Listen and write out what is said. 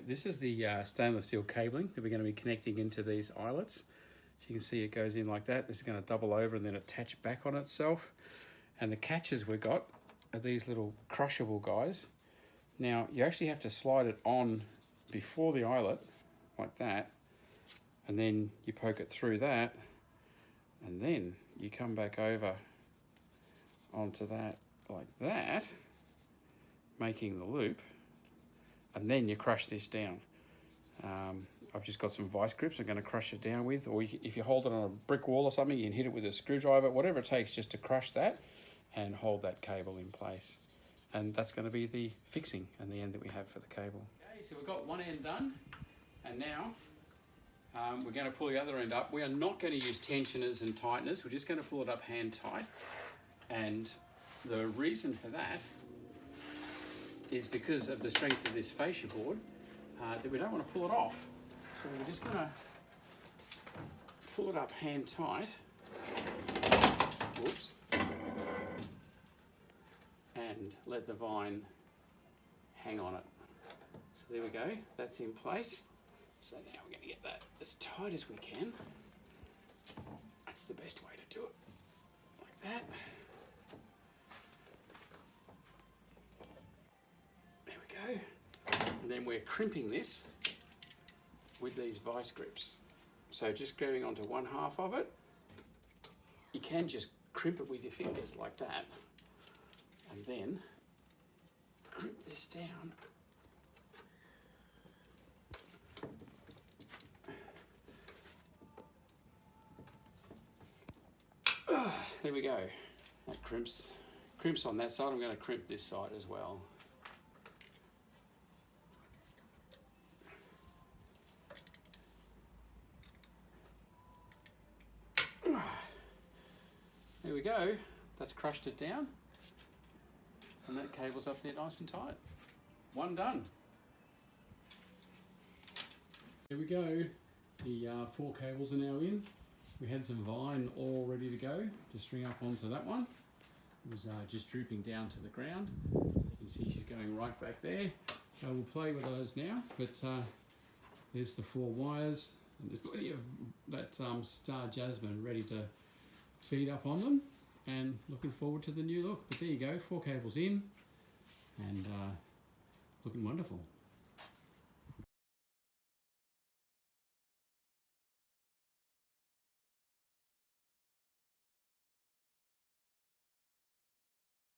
this is the stainless steel cabling that we're going to be connecting into these eyelets. As you can see, it goes in like that. This is going to double over and then attach back on itself. And the catches we've got are these little crushable guys. Now, you actually have to slide it on before the eyelet, like that, and then you poke it through that, and then you come back over onto that like that, making the loop, and then you crush this down. I've just got some vice grips I'm going to crush it down with, or if you hold it on a brick wall or something, you can hit it with a screwdriver, whatever it takes just to crush that and hold that cable in place. And that's going to be the fixing and the end that we have for the cable. Okay, so we've got one end done, and now we're going to pull the other end up. We are not going to use tensioners and tighteners, we're just going to pull it up hand tight. And the reason for that is because of the strength of this fascia board, that we don't want to pull it off. So we're just going to pull it up hand tight. Whoops. And let the vine hang on it. So there we go, that's in place. So now we're going to get that as tight as we can. That's the best way to do it, like that. There we go. And then we're crimping this with these vice grips. So just grabbing onto one half of it, you can just crimp it with your fingers like that, and then crimp this down. There we go. That crimps on that side. I'm going to crimp this side as well. There we go. That's crushed it down. And that cable's up there nice and tight. One done. There we go. The 4 cables are now in. We had some vine all ready to go to string up onto that one. It was just drooping down to the ground. So you can see she's going right back there. So we'll play with those now. But there's the 4 wires. And there's plenty of that Star Jasmine ready to feed up on them. And looking forward to the new look. But there you go, 4 cables in, and looking wonderful.